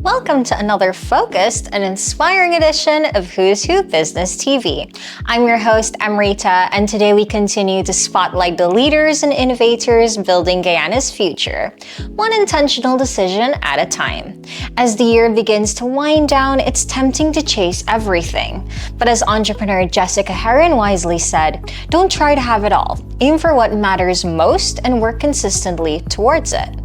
Welcome to another focused and inspiring edition of Who's Who Business TV. I'm your host, Amrita, and today we continue to spotlight the leaders and innovators building Guyana's future, one intentional decision at a time. As the year begins to wind down, it's tempting to chase everything. But as entrepreneur Jessica Herron wisely said, don't try to have it all. Aim for what matters most and work consistently towards it.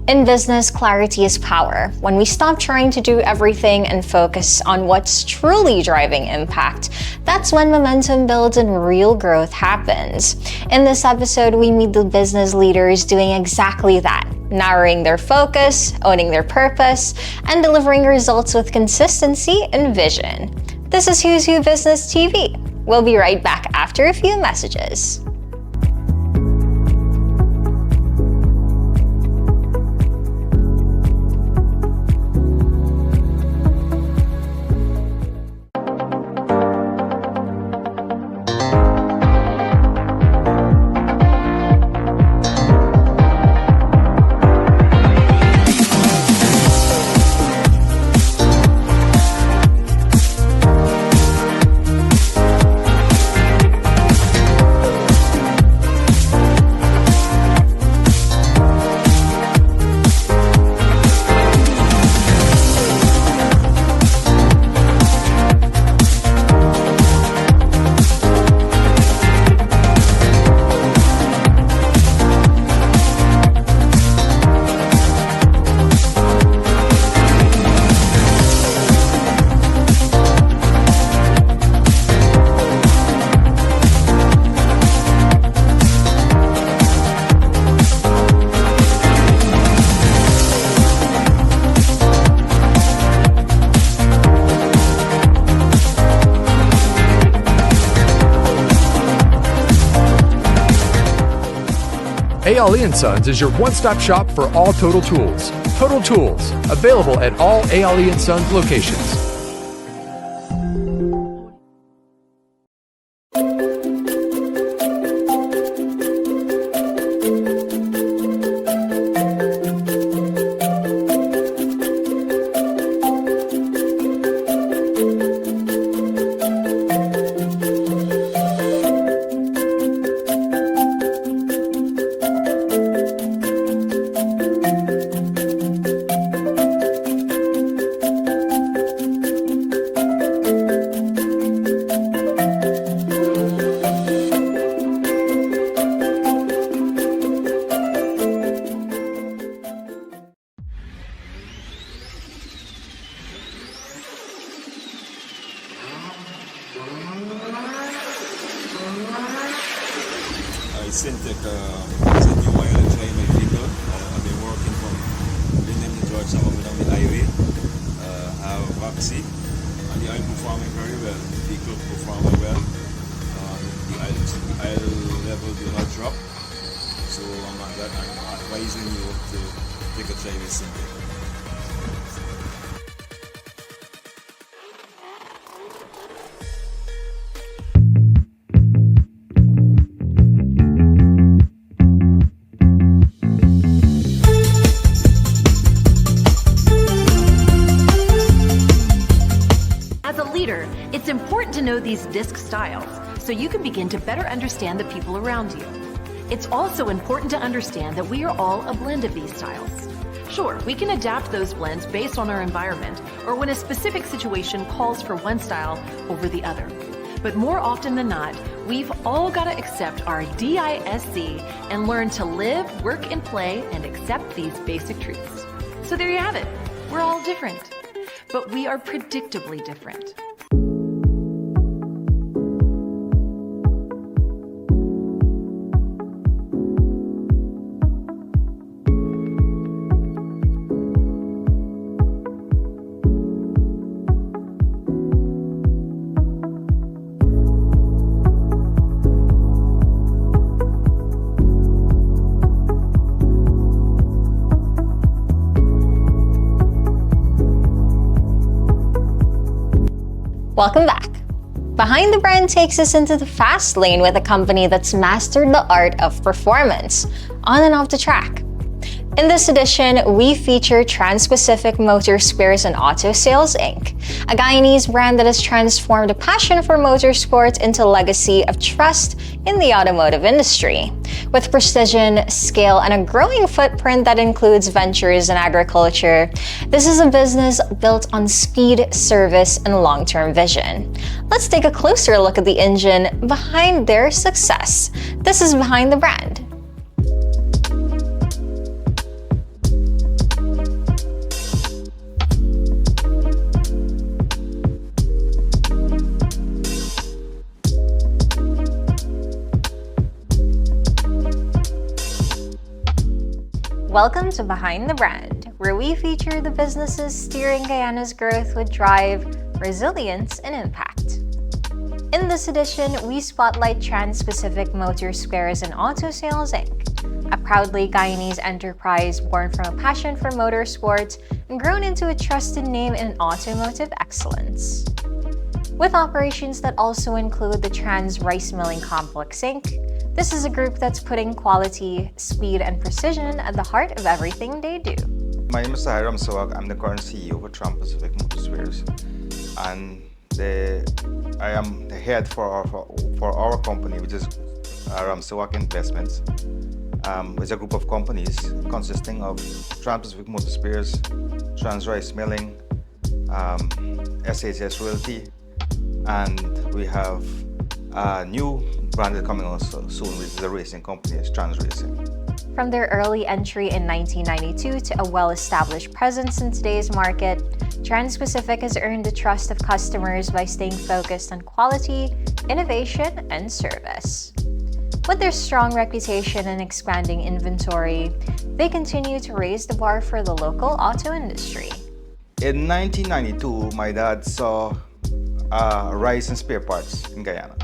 In business, clarity is power. When we stop trying to do everything and focus on what's truly driving impact, that's when momentum builds and real growth happens. In this episode, we meet the business leaders doing exactly that, narrowing their focus, owning their purpose, and delivering results with consistency and vision. This is Who's Who Business TV. We'll be right back after a few messages. Ale & Sons is your one-stop shop for all Total Tools. Total Tools, available at all Ale & Sons locations. Syntec is a new oil and train my vehicle. I've been working from Newland to George Somerville with highway. Have vaccine and the oil performing very well. The vehicle performing well. The oil level do not drop. So I'm advising you to take a try with Syntec. It's important to know these disc styles so you can begin to better understand the people around you. It's also important to understand that we are all a blend of these styles. Sure, we can adapt those blends based on our environment or when a specific situation calls for one style over the other. But more often than not, we've all got to accept our DISC and learn to live, work, and play and accept these basic truths. So there you have it. We're all different, but we are predictably different. Welcome back. Behind the Brand takes us into the fast lane with a company that's mastered the art of performance, on and off the track. In this edition, we feature Trans-Pacific Motor Spares and Auto Sales Inc., a Guyanese brand that has transformed a passion for motorsports into a legacy of trust in the automotive industry. With precision, scale, and a growing footprint that includes ventures in agriculture, this is a business built on speed, service, and long-term vision. Let's take a closer look at the engine behind their success. This is Behind the Brand. Welcome to Behind the Brand, where we feature the businesses steering Guyana's growth with drive, resilience, and impact. In this edition, we spotlight Trans-Pacific Motor Spares and Auto Sales Inc., a proudly Guyanese enterprise born from a passion for motorsports and grown into a trusted name in automotive excellence. With operations that also include the Trans Rice Milling Complex Inc., this is a group that's putting quality, speed, and precision at the heart of everything they do. My name is Hiram Sawag. I'm the current CEO of Trans-Pacific Motor Spares, and I am the head for our company, which is Sawag Investments. It's a group of companies consisting of Trans-Pacific Motor Spares, Trans Rice Milling, SHS Realty, and we have a new brand that's coming also soon, which is a racing company, it's Trans Racing. From their early entry in 1992 to a well-established presence in today's market, Trans-Pacific has earned the trust of customers by staying focused on quality, innovation, and service. With their strong reputation and expanding inventory, they continue to raise the bar for the local auto industry. In 1992, my dad saw rice and spare parts in Guyana.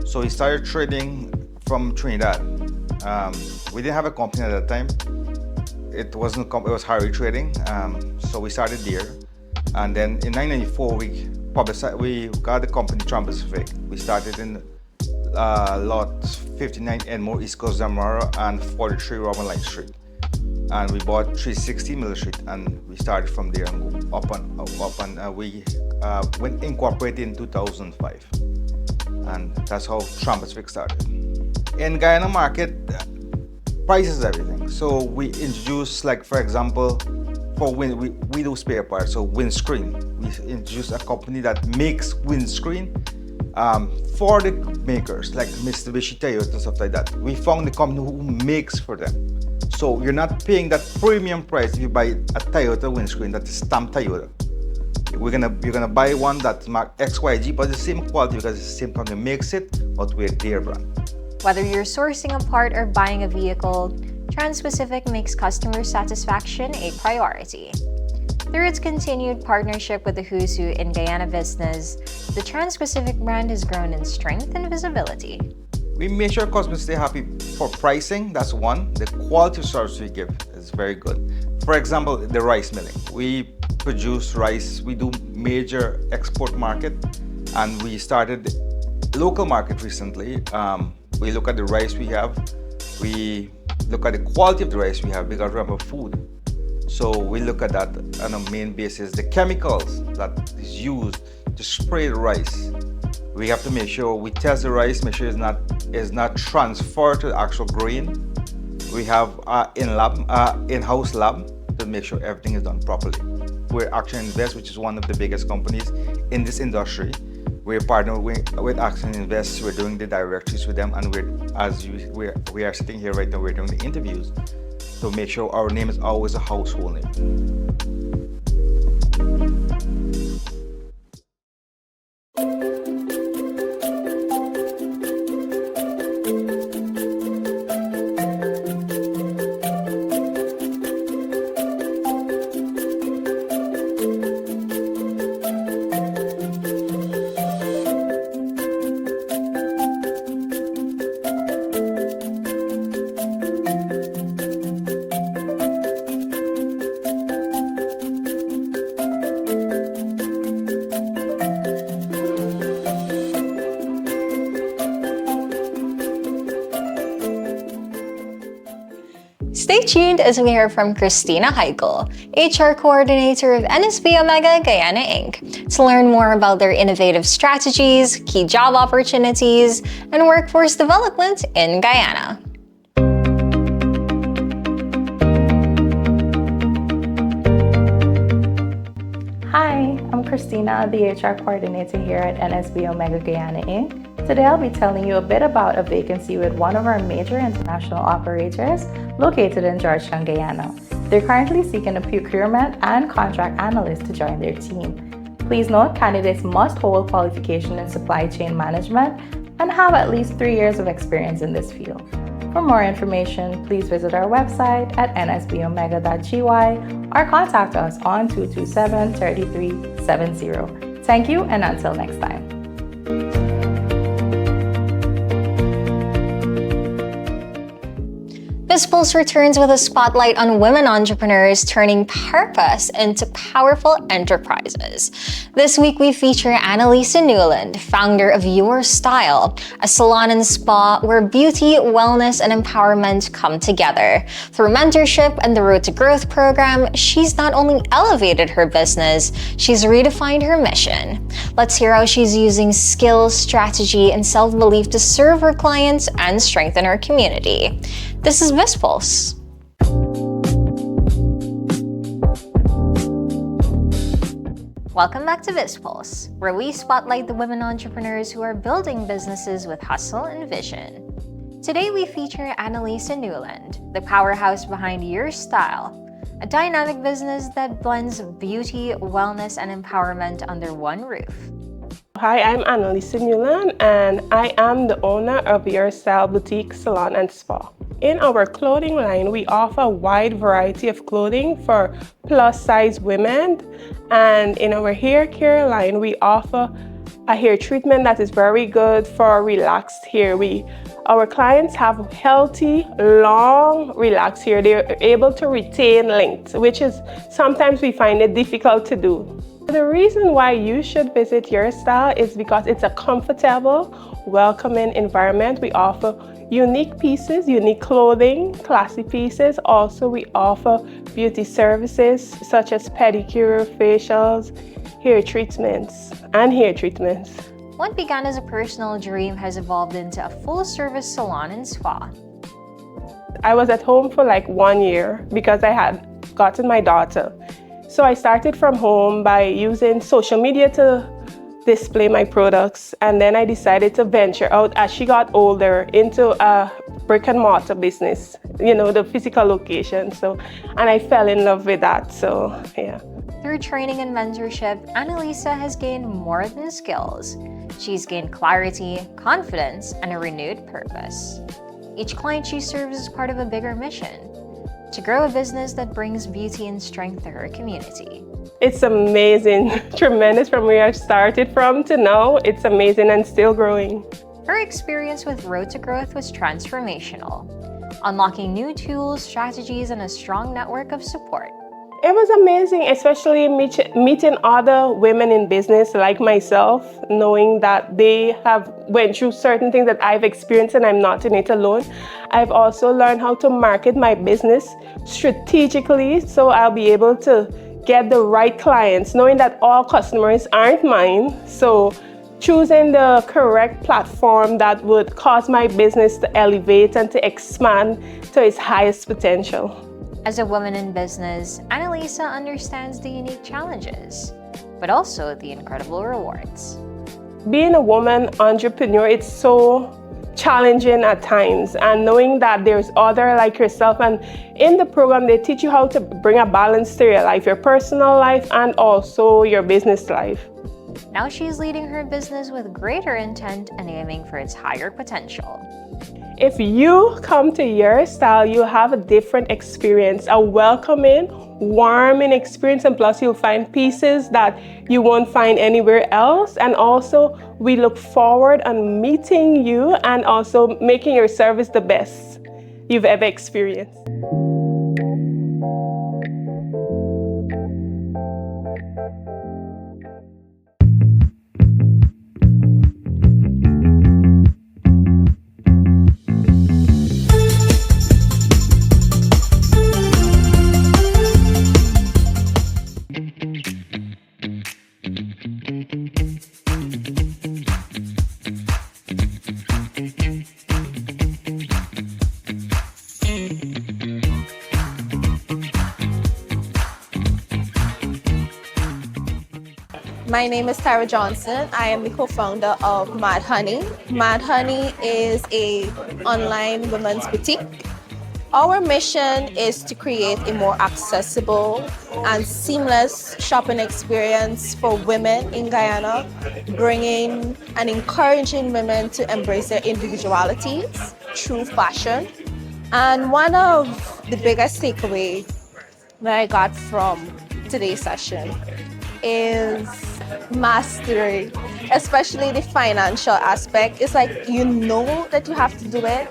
So he started trading from Trinidad. We didn't have a company at that time. It was Harry Trading. So we started there. And then in 1994, we got the company Trans-Pacific. We started in lot 59 Enmore, East Coast Zamora, and 43 Robin Light Street. And we bought 360 Miller Street, and we started from there and go up and we went incorporated in 2005. And that's how Trans-Pacific started. In Guyana market, price is everything. So we introduced, like for example, for we do spare parts, so windscreen. We introduced a company that makes windscreen for the makers, like Mitsubishi, Toyota, stuff like that. We found the company who makes for them. So you're not paying that premium price if you buy a Toyota windscreen that is stamped Toyota. You're gonna buy one that's marked XYG, but the same quality because it's the same company makes it, but we're their brand. Whether you're sourcing a part or buying a vehicle, Trans-Pacific makes customer satisfaction a priority. Through its continued partnership with the Who's Who in Guyana business, the Trans-Pacific brand has grown in strength and visibility. We make sure customers stay happy for pricing, that's one. The quality of service we give is very good. For example, the rice milling. We produce rice, we do major export market, and we started local market recently. We look at the rice we have, we look at the quality of the rice we have because remember food. So we look at that on a main basis. The chemicals that is used to spray the rice, we have to make sure we test the rice, make sure it's not transferred to the actual grain. We have in-house lab to make sure everything is done properly. We're ActionINVEST, which is one of the biggest companies in this industry. We're partnered with ActionINVEST. We're doing the directories with them, and we are sitting here right now. We're doing the interviews to make sure our name is always a household name. Stay tuned as we hear from Christina Heichel, HR Coordinator of NSBOmega Guyana Inc., to learn more about their innovative strategies, key job opportunities, and workforce development in Guyana. Hi, I'm Christina, the HR Coordinator here at NSBOmega Guyana Inc. Today I'll be telling you a bit about a vacancy with one of our major international operators located in Georgetown, Guyana. They're currently seeking a procurement and contract analyst to join their team. Please note, candidates must hold qualification in supply chain management and have at least 3 years of experience in this field. For more information, please visit our website at nsbomega.gy or contact us on 227-3370. Thank you, and until next time. BizzPulse returns with a spotlight on women entrepreneurs turning purpose into powerful enterprises. This week we feature Annalisa Newland, founder of Your Style, a salon and spa where beauty, wellness, and empowerment come together. Through mentorship and the Road to Growth program, she's not only elevated her business, she's redefined her mission. Let's hear how she's using skills, strategy, and self-belief to serve her clients and strengthen her community. This is BizzPulse. Welcome back to BizzPulse, where we spotlight the women entrepreneurs who are building businesses with hustle and vision. Today we feature Annalisa Newland, the powerhouse behind Your Style, a dynamic business that blends beauty, wellness, and empowerment under one roof. Hi, I'm Annalisa Newland, and I am the owner of Your Style Boutique Salon and Spa. In our clothing line, we offer a wide variety of clothing for plus-size women, and in our hair care line, we offer a hair treatment that is very good for relaxed hair. Our clients have healthy, long, relaxed hair. They're able to retain length, which is sometimes we find it difficult to do. The reason why you should visit Your Style is because it's a comfortable, welcoming environment. We offer unique pieces, unique clothing, classy pieces. Also, we offer beauty services such as pedicure, facials, hair treatments. What began as a personal dream has evolved into a full-service salon and spa. I was at home for like 1 year because I had gotten my daughter. So I started from home by using social media to display my products, and then I decided to venture out as she got older into a brick and mortar business, the physical location. And I fell in love with that, so yeah. Through training and mentorship, Annalisa has gained more than skills. She's gained clarity, confidence, and a renewed purpose. Each client she serves is part of a bigger mission: to grow a business that brings beauty and strength to her community. It's amazing, tremendous from where I started from to now. It's amazing and still growing. Her experience with Road to Growth was transformational, unlocking new tools, strategies, and a strong network of support. It was amazing, especially meeting other women in business like myself, knowing that they have went through certain things that I've experienced and I'm not in it alone. I've also learned how to market my business strategically so I'll be able to get the right clients, knowing that all customers aren't mine. So choosing the correct platform that would cause my business to elevate and to expand to its highest potential. As a woman in business, Annalisa understands the unique challenges, but also the incredible rewards. Being a woman entrepreneur, it's so challenging at times, and knowing that there's other like yourself, and in the program they teach you how to bring a balance to your life, your personal life and also your business life. Now she's leading her business with greater intent and aiming for its higher potential. If you come to Your Style, you'll have a different experience, a welcoming, warming experience, and plus you'll find pieces that you won't find anywhere else. And also, we look forward on meeting you and also making your service the best you've ever experienced. My name is Tara Johnson. I am the co-founder of Mad Honey. Mad Honey is an online women's boutique. Our mission is to create a more accessible and seamless shopping experience for women in Guyana, bringing and encouraging women to embrace their individualities through fashion. And one of the biggest takeaways that I got from today's session is mastery, especially the financial aspect. It's like you know that you have to do it,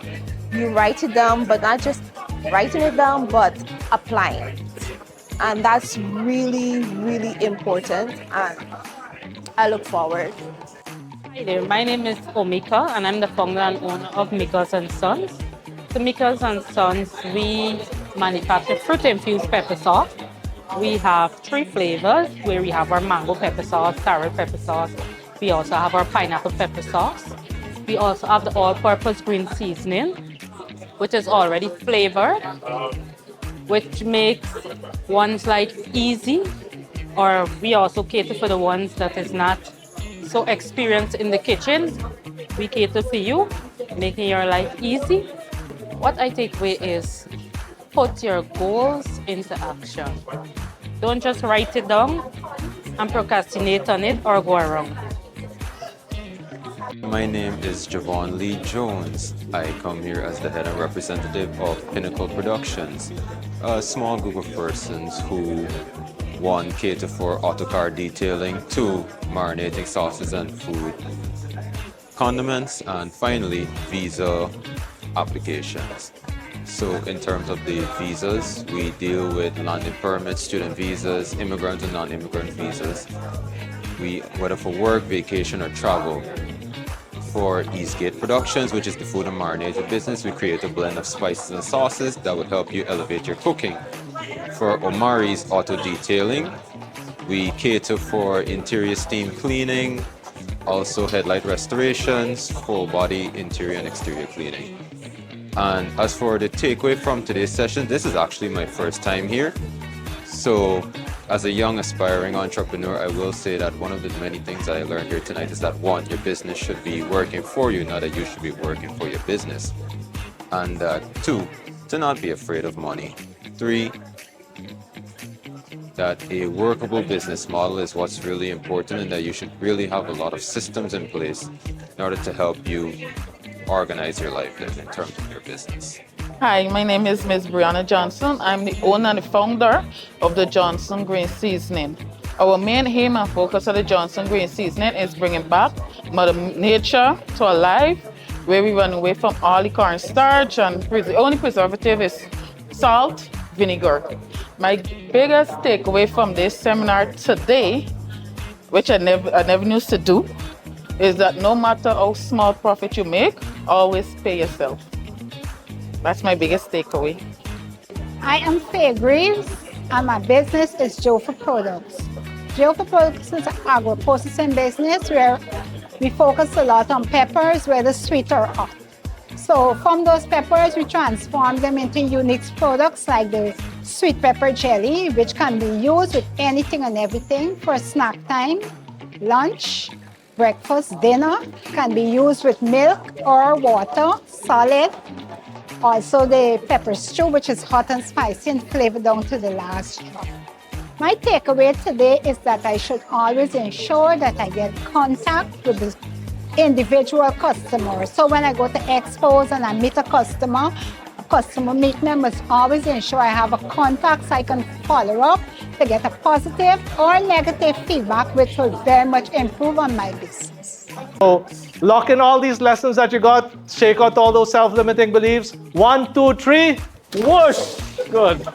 you write it down, but not just writing it down, but applying it. And that's really, really important, and I look forward. Hi there, my name is Omika, and I'm the founder and owner of Mikas and Sons. So Mikas and Sons, we manufacture fruit-infused pepper sauce. We have 3 flavors, where we have our mango pepper sauce, carrot pepper sauce. We also have our pineapple pepper sauce. We also have the all-purpose green seasoning, which is already flavored, which makes one's life easy. Or we also cater for the ones that is not so experienced in the kitchen. We cater for you, making your life easy. What I take away is put your goals into action. Don't just write it down and procrastinate on it or go around. My name is Javon Lee Jones. I come here as the head and representative of Pinnacle Productions, a small group of persons who, 1, cater for autocar detailing, 2, marinating sauces and food, condiments, and finally, visa applications. So in terms of the visas, we deal with landing permits, student visas, immigrant and non-immigrant visas. Whether for work, vacation, or travel. For Eastgate Productions, which is the food and marinated business, we create a blend of spices and sauces that will help you elevate your cooking. For Omari's Auto Detailing, we cater for interior steam cleaning, also headlight restorations, full body interior and exterior cleaning. And as for the takeaway from today's session, this is actually my first time here. So as a young aspiring entrepreneur, I will say that one of the many things that I learned here tonight is that 1, your business should be working for you, not that you should be working for your business. And 2, to not be afraid of money. 3, that a workable business model is what's really important, and that you should really have a lot of systems in place in order to help you organize your life in terms of your business. Hi, my name is Ms. Brianna Johnson. I'm the owner and the founder of the Johnson Green Seasoning. Our main aim and focus of the Johnson Green Seasoning is bringing back Mother Nature to our life, where we run away from all the cornstarch, and the only preservative is salt, vinegar. My biggest takeaway from this seminar today, which I never used to do, is that no matter how small profit you make, always pay yourself. That's my biggest takeaway. I am Faye Greaves, and my business is Jofa Products. Jofa Products is an agro-processing business where we focus a lot on peppers, whether sweet or hot. So from those peppers, we transform them into unique products like the sweet pepper jelly, which can be used with anything and everything for snack time, lunch, breakfast, dinner. Can be used with milk or water, solid. Also the pepper stew, which is hot and spicy and flavored down to the last drop. My takeaway today is that I should always ensure that I get contact with the individual customer. So when I go to expos and I meet a customer meet me, I must always ensure I have a contact so I can follow up to get a positive or negative feedback, which will very much improve on my business. So lock in all these lessons that you got, shake out all those self-limiting beliefs. 1, 2, 3, whoosh! Good.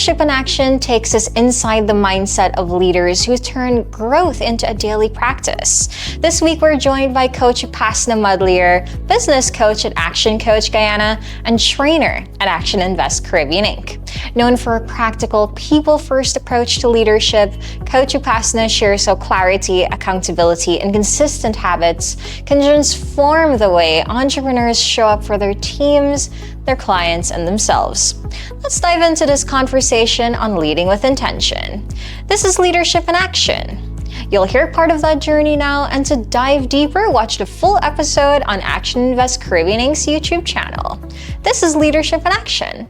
Leadership in Action takes us inside the mindset of leaders who turn growth into a daily practice. This week, we're joined by Coach Upasna Mudlier, business coach at Action Coach Guyana, and trainer at ActionINVEST Caribbean Inc. Known for a practical, people-first approach to leadership, Coach Upasna shares how clarity, accountability, and consistent habits can transform the way entrepreneurs show up for their teams, their clients, and themselves. Let's dive into this conversation on leading with intention. This is Leadership in Action. You'll hear part of that journey now, and to dive deeper, watch the full episode on ActionINVEST Caribbean Inc.'s YouTube channel. This is Leadership in Action.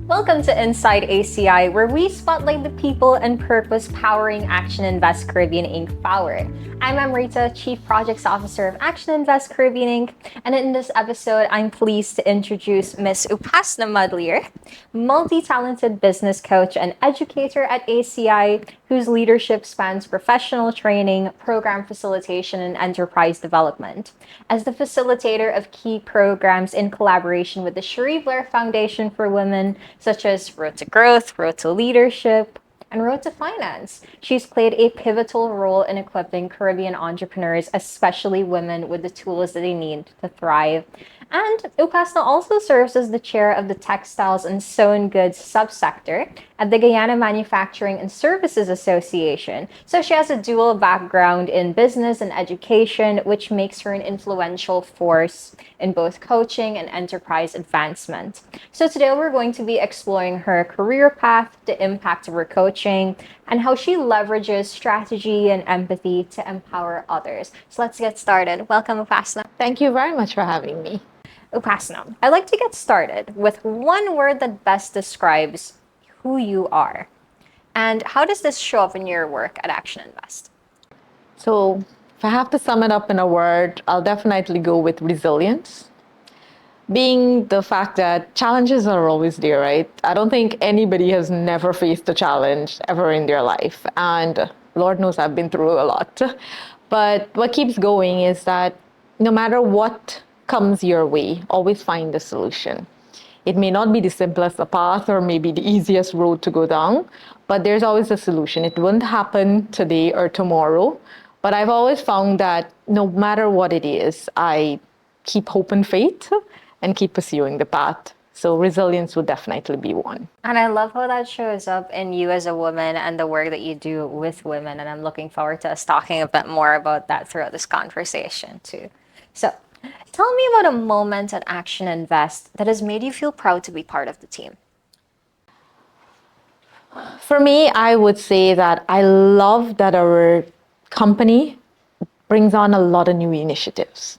Welcome to Inside ACI, where we spotlight the people and purpose powering ActionINVEST Caribbean Inc. Power. I'm Amrita, Chief Projects Officer of ActionINVEST Caribbean Inc. And in this episode, I'm pleased to introduce Ms. Upasna Mudlier, multi-talented business coach and educator at ACI, whose leadership spans professional training, program facilitation, and enterprise development. As the facilitator of key programs in collaboration with the Cherie Blair Foundation for Women, such as Road to Growth, Road to Leadership, and Road to Finance, she's played a pivotal role in equipping Caribbean entrepreneurs, especially women, with the tools that they need to thrive. And Upasna also serves as the chair of the Textiles and Sewn Goods subsector at the Guyana Manufacturing and Services Association. So she has a dual background in business and education, which makes her an influential force in both coaching and enterprise advancement. So today we're going to be exploring her career path, the impact of her coaching, and how she leverages strategy and empathy to empower others. So let's get started. Welcome, Upasna. Thank you very much for having me. Upasna, I'd like to get started with one word that best describes who you are. And how does this show up in your work at ActionINVEST? So if I have to sum it up in a word, I'll definitely go with resilience. Being the fact that challenges are always there, right? I don't think anybody has never faced a challenge ever in their life. And Lord knows I've been through a lot. But what keeps going is that no matter what comes your way, always find a solution. It may not be the simplest path or maybe the easiest road to go down, but there's always a solution. It won't happen today or tomorrow, but I've always found that no matter what it is, I keep hope and faith and keep pursuing the path. So resilience would definitely be one. And I love how that shows up in you as a woman and the work that you do with women. And I'm looking forward to us talking a bit more about that throughout this conversation too. So tell me about a moment at ActionINVEST that has made you feel proud to be part of the team. For me, I would say that I love that our company brings on a lot of new initiatives.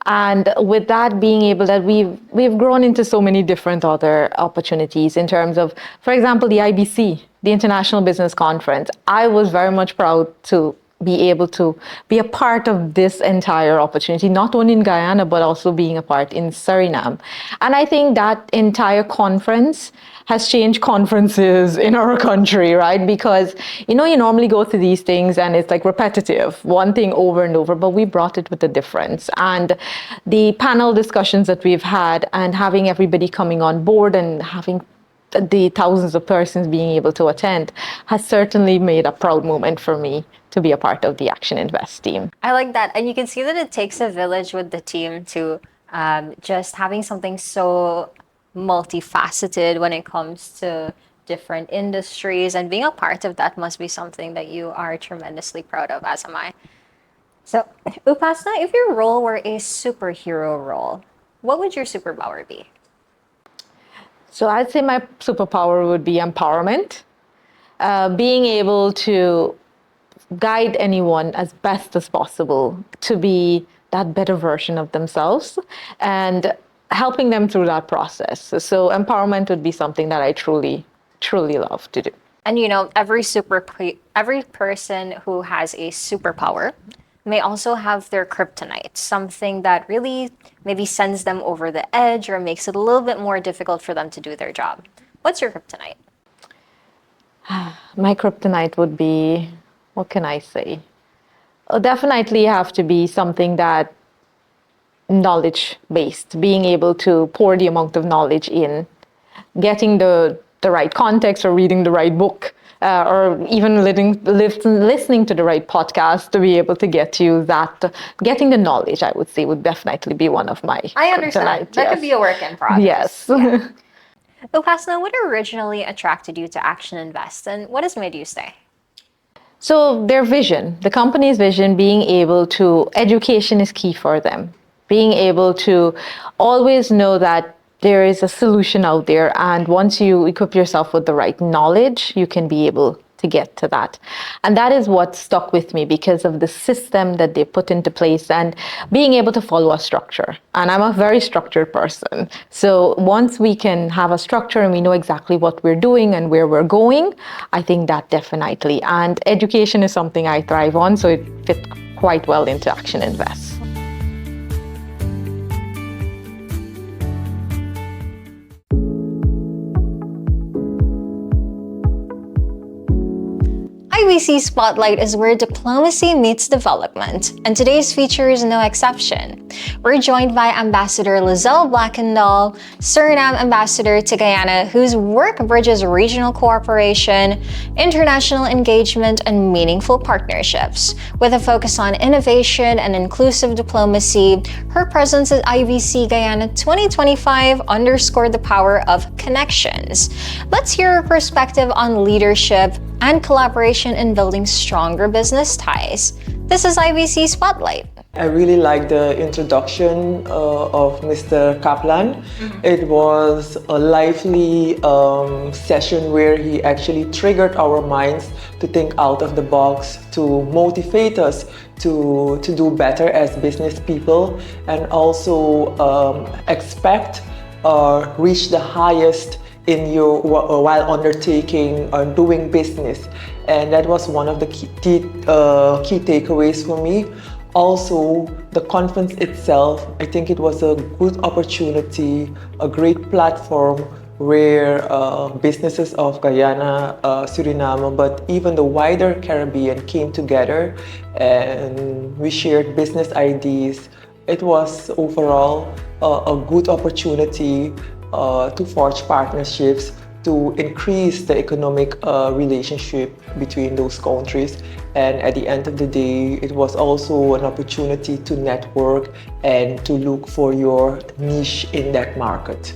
And with that being able that we've grown into so many different other opportunities in terms of, for example, the IBC, the International Business Conference. I was very much proud to be able to be a part of this entire opportunity, not only in Guyana, but also being a part in Suriname. And I think that entire conference has changed conferences in our country, right? Because, you normally go through these things and it's like repetitive, one thing over and over, but we brought it with a difference. And the panel discussions that we've had and having everybody coming on board and having the thousands of persons being able to attend has certainly made a proud moment for me to be a part of the ActionINVEST team. I like that. And you can see that it takes a village with the team to just having something so multifaceted when it comes to different industries, and being a part of that must be something that you are tremendously proud of, as am I. So, Upasna, if your role were a superhero role, what would your superpower be? So I'd say my superpower would be empowerment, being able to guide anyone as best as possible to be that better version of themselves and helping them through that process. So empowerment would be something that I truly, truly love to do. And every person who has a superpower may also have their kryptonite, something that really maybe sends them over the edge or makes it a little bit more difficult for them to do their job. What's your kryptonite? My kryptonite would be, what can I say? It'll definitely have to be something that knowledge based, being able to pour the amount of knowledge in, getting the right context or reading the right book, or even listening to the right podcast to be able to get you that, getting the knowledge, I would say, would definitely be one of my I understand. kryptonite, That yes. could be a work in progress. Yes. Yeah. Upasna, what originally attracted you to ActionINVEST, and what has made you stay? So their vision, the company's vision, being able to, education is key for them. Being able to always know that there is a solution out there, and once you equip yourself with the right knowledge, you can be able to get to that. And that is what stuck with me because of the system that they put into place and being able to follow a structure. And I'm a very structured person. So once we can have a structure and we know exactly what we're doing and where we're going, I think that definitely. And education is something I thrive on, so it fit quite well into ActionINVEST. IBC Spotlight is where diplomacy meets development, and today's feature is no exception. We're joined by Ambassador Liselle Blankendal, Suriname Ambassador to Guyana, whose work bridges regional cooperation, international engagement, and meaningful partnerships. With a focus on innovation and inclusive diplomacy, her presence at IBC Guyana 2025 underscored the power of connections. Let's hear her perspective on leadership and collaboration in building stronger business ties. This is IBC Spotlight. I really like the introduction of Mr. Kaplan. It was a lively session where he actually triggered our minds to think out of the box, to motivate us to do better as business people, and also expect or reach the highest in your while undertaking or doing business. And that was one of the key takeaways for me. Also, the conference itself, I think it was a good opportunity, a great platform where businesses of Guyana, Suriname, but even the wider Caribbean came together and we shared business ideas. It was overall a good opportunity to forge partnerships, to increase the economic relationship between those countries. And at the end of the day, it was also an opportunity to network and to look for your niche in that market.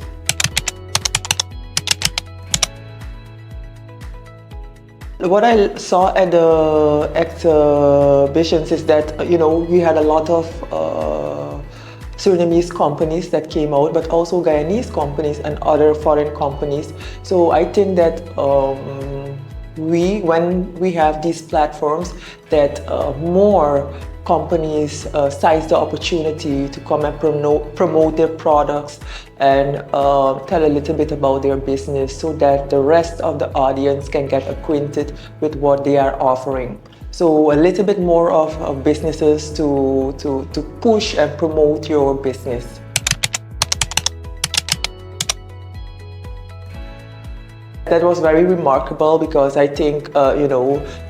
What I saw at the exhibitions is that, we had a lot of Surinamese companies that came out, but also Guyanese companies and other foreign companies. So I think that when we have these platforms, that more companies seize the opportunity to come and promote their products and tell a little bit about their business so that the rest of the audience can get acquainted with what they are offering. So a little bit more of businesses to push and promote your business. That was very remarkable because I think,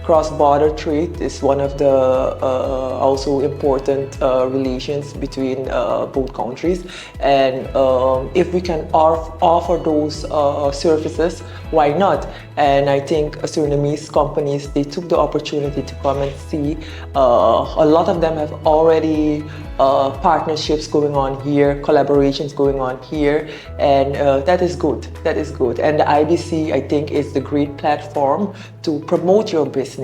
cross-border trade is one of the also important relations between both countries. And if we can offer those services, why not? And I think Surinamese companies, they took the opportunity to come and see. A lot of them have already partnerships going on here, collaborations going on here, and that is good. That is good. And the IBC, I think, is the great platform to promote your business.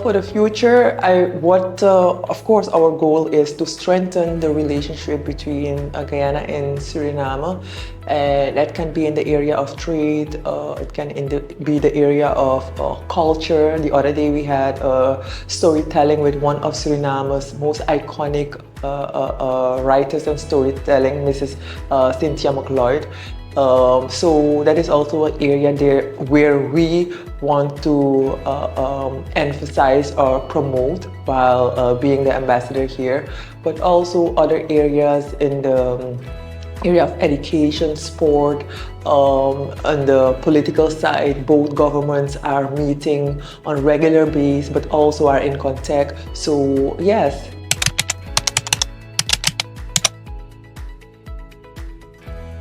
For the future, of course, our goal is to strengthen the relationship between Guyana and Suriname. And that can be in the area of trade, it can be the area of culture. The other day we had storytelling with one of Suriname's most iconic writers and storytelling, Mrs. Cynthia McLeod. So that is also an area there where we want to emphasize or promote while being the ambassador here, but also other areas in the area of education, sport, On the political side, both governments are meeting on regular basis, but also are in contact. So yes.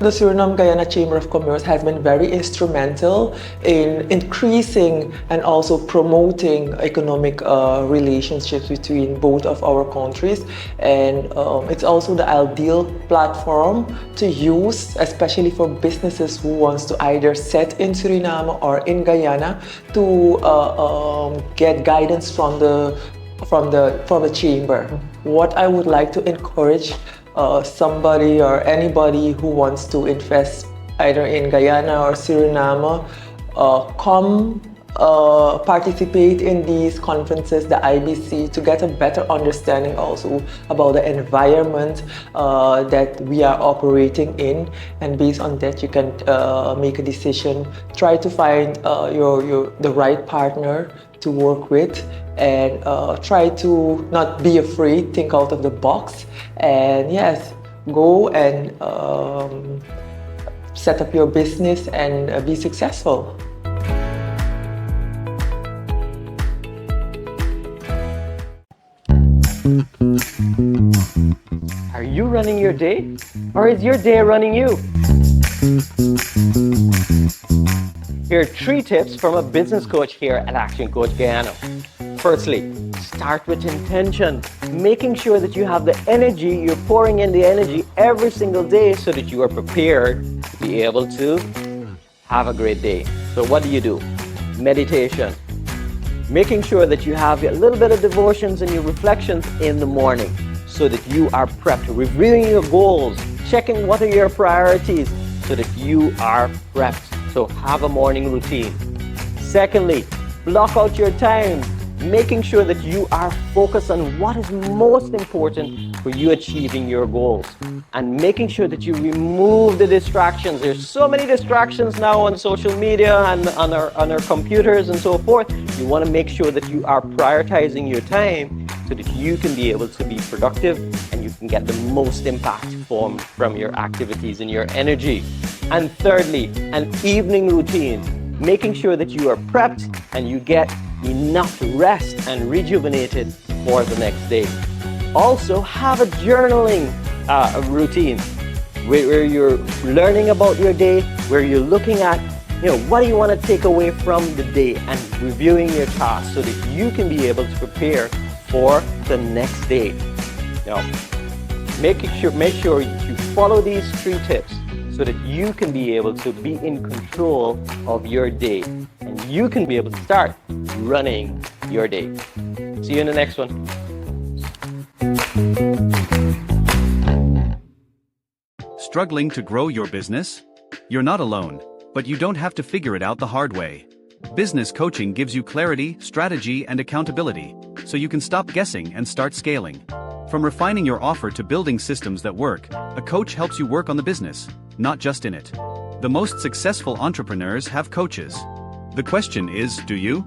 The Suriname-Guyana Chamber of Commerce has been very instrumental in increasing and also promoting economic relationships between both of our countries, and it's also the ideal platform to use, especially for businesses who wants to either set in Suriname or in Guyana, to get guidance from the chamber. What I would like to encourage somebody or anybody who wants to invest either in Guyana or Suriname, come participate in these conferences, the IBC, to get a better understanding also about the environment that we are operating in, and based on that you can make a decision. Try to find the right partner to work with, and try to not be afraid, think out of the box, and yes, go and set up your business and be successful. Are you running your day, or is your day running you? Here are 3 tips from a business coach here at Action Coach Guyana. Firstly, start with intention, making sure that you have the energy, you're pouring in the energy every single day so that you are prepared to be able to have a great day. So what do? Meditation. Making sure that you have a little bit of devotions and your reflections in the morning so that you are prepped, reviewing your goals, checking what are your priorities so that you are prepped. So have a morning routine. Secondly, block out your time, making sure that you are focused on what is most important for you achieving your goals, and making sure that you remove the distractions. There's so many distractions now on social media and on our computers and so forth. You want to make sure that you are prioritizing your time so that you can be able to be productive and you can get the most impact from your activities and your energy. And thirdly, an evening routine, making sure that you are prepped and you get enough rest and rejuvenated for the next day. Also, have a journaling routine where you're learning about your day, where you're looking at, what do you want to take away from the day, and reviewing your tasks so that you can be able to prepare for the next day. Now, make sure you follow these 3 tips so that you can be able to be in control of your day and you can be able to start running your day. See you in the next one. Struggling to grow your business? You're not alone, but you don't have to figure it out the hard way. Business coaching gives you clarity, strategy, and accountability, so you can stop guessing and start scaling. From refining your offer to building systems that work, a coach helps you work on the business, not just in it. The most successful entrepreneurs have coaches. The question is, do you?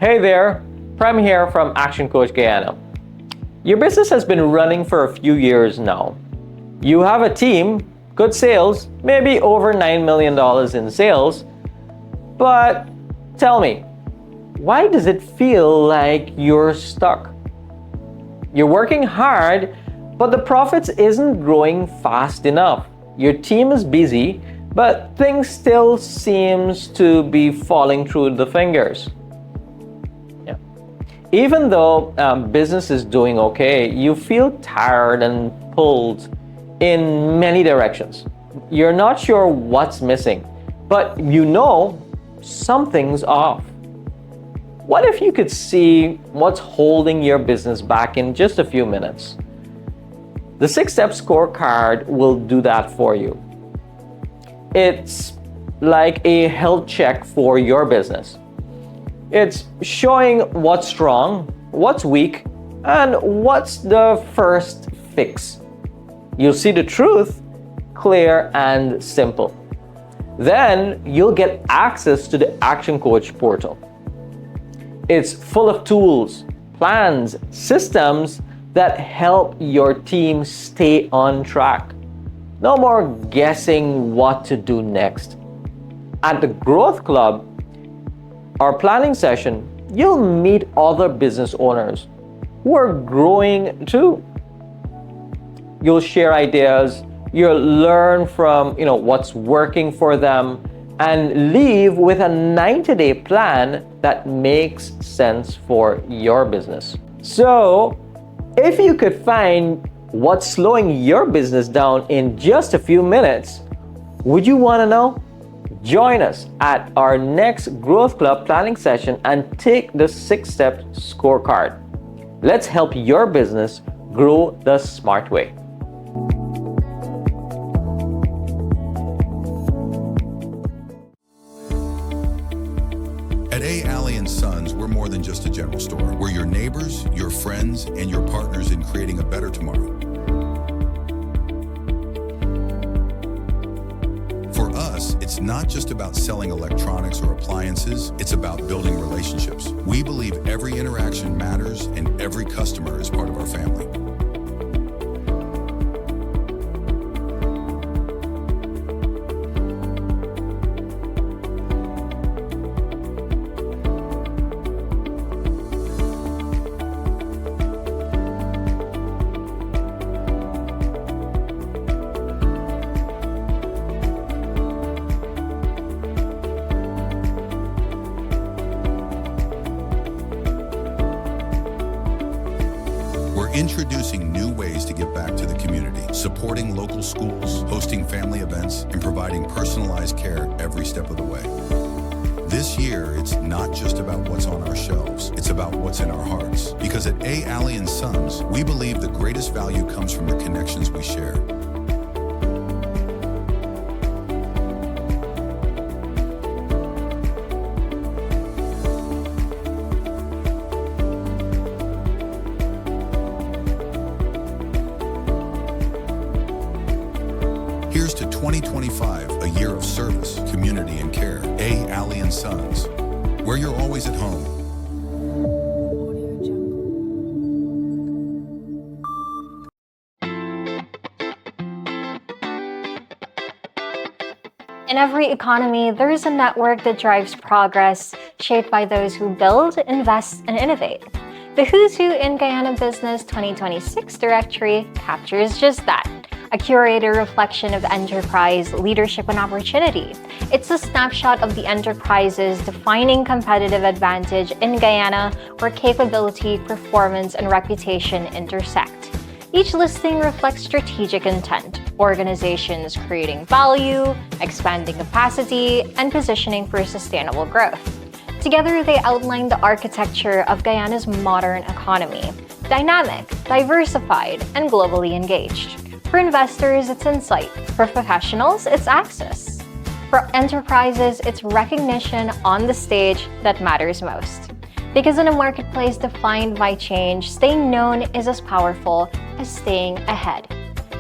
Hey there, Prem here from Action Coach Guyana. Your business has been running for a few years now. You have a team, good sales, maybe over $9 million in sales, but tell me, why does it feel like you're stuck? You're working hard, but the profits isn't growing fast enough. Your team is busy, but things still seems to be falling through the fingers. Even though business is doing okay, you feel tired and pulled in many directions. You're not sure what's missing, but you know something's off. What if you could see what's holding your business back in just a few minutes? The 6-step scorecard will do that for you. It's like a health check for your business. It's showing what's strong, what's weak, and what's the first fix. You'll see the truth, clear and simple. Then you'll get access to the Action Coach portal. It's full of tools, plans, systems that help your team stay on track. No more guessing what to do next. At the Growth Club, our planning session, you'll meet other business owners who are growing too. You'll share ideas, you'll learn from what's working for them, and leave with a 90-day plan that makes sense for your business. So, if you could find what's slowing your business down in just a few minutes, would you want to know? Join us at our next Growth Club planning session and take the 6-step scorecard. Let's help your business grow the smart way. At A. Alley & Sons, we're more than just a general store. We're your neighbors, your friends, and your partners in creating a better tomorrow. For us, it's not just about selling electronics or appliances, it's about building relationships. We believe every interaction matters and every customer is part of our family. Introducing new ways to give back to the community, supporting local schools, hosting family events, and providing personalized care every step of the way. This year, it's not just about what's on our shelves, it's about what's in our hearts. Because at A. Alley & Sons, we believe the greatest value comes from the connections we share. Here's to 2025, a year of service, community, and care. A. Alley & Sons, where you're always at home. In every economy, there is a network that drives progress, shaped by those who build, invest, and innovate. The Who's Who in Guyana Business 2026 Directory captures just that. A curated reflection of enterprise, leadership, and opportunity. It's a snapshot of the enterprise's defining competitive advantage in Guyana, where capability, performance, and reputation intersect. Each listing reflects strategic intent, organizations creating value, expanding capacity, and positioning for sustainable growth. Together, they outline the architecture of Guyana's modern economy: dynamic, diversified, and globally engaged. For investors, it's insight. For professionals, it's access. For enterprises, it's recognition on the stage that matters most. Because in a marketplace defined by change, staying known is as powerful as staying ahead.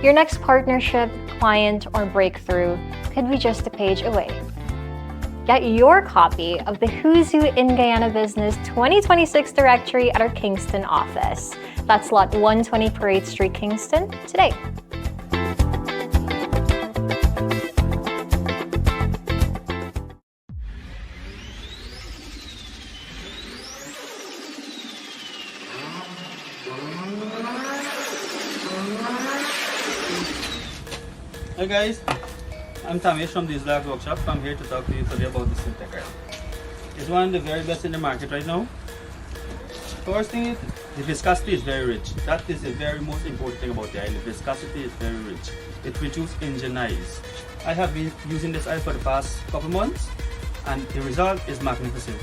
Your next partnership, client, or breakthrough could be just a page away. Get your copy of the Who's Who in Guyana Business 2026 Directory at our Kingston office. That's lot 120 Parade Street, Kingston, today. Hi guys, I'm Tamesh from the Black Workshop. I'm here to talk to you today about the Syntex oil. It's one of the very best in the market right now. First thing is, the viscosity is very rich. That is the very most important thing about the oil. The viscosity is very rich. It reduces engine noise. I have been using this oil for the past couple months and the result is magnificent.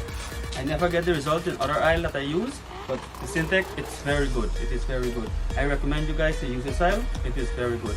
I never get the result in other oil that I use, but the Syntec, it's very good. It is very good. I recommend you guys to use this oil. It is very good.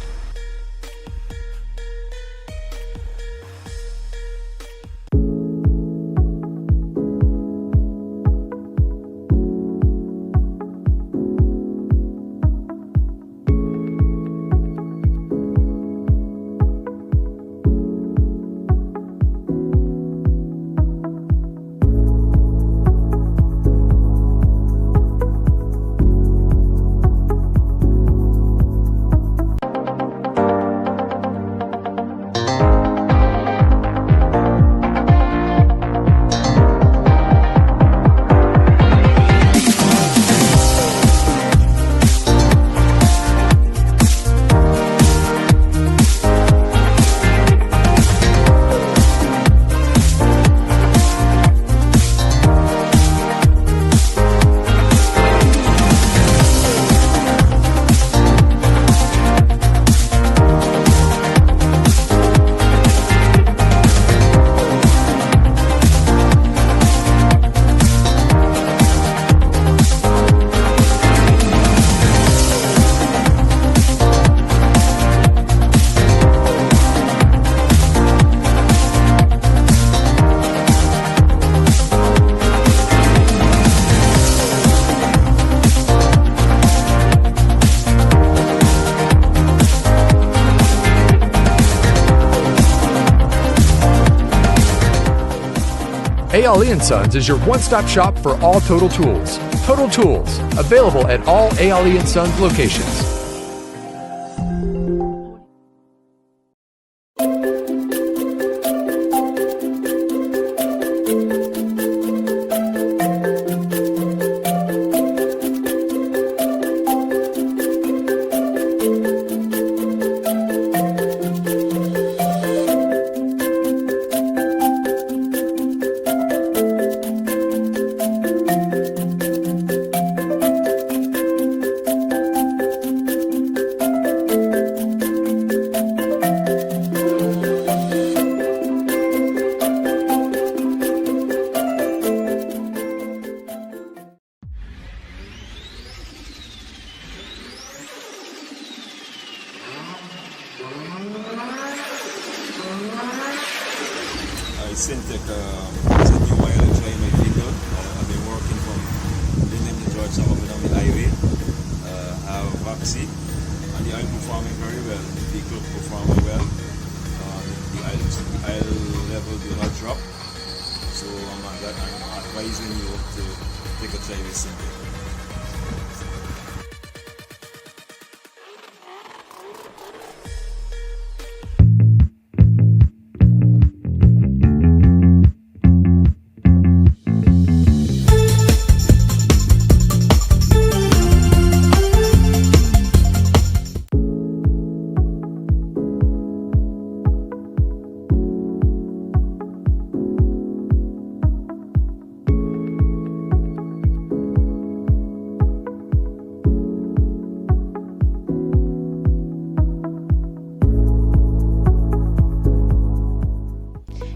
Ale & Sons is your one-stop shop for all Total Tools. Total Tools, available at all Ale & Sons locations. Syntec is a new oil I try my vehicle. I've been working from Newland to George some of it on the highway. Have Vaxi, and the oil performing very well. The vehicle performing well. The oil level do not drop. So I'm advising you to take a try with Syntec.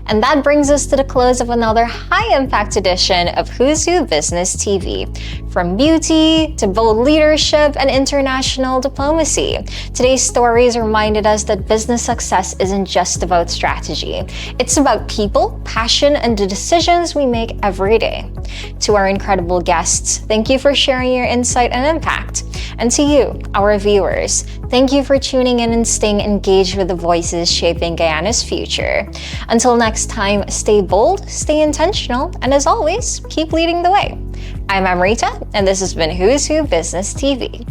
And that brings us to the close of another high-impact edition of Who's Who Business TV. From beauty to bold leadership and international diplomacy, today's stories reminded us that business success isn't just about strategy. It's about people, passion, and the decisions we make every day. To our incredible guests, thank you for sharing your insight and impact. And to you, our viewers, thank you for tuning in and staying engaged with the voices shaping Guyana's future. Until next time, stay bold, stay intentional, and as always, keep leading the way. I'm Amrita, and this has been Who's Who Business TV.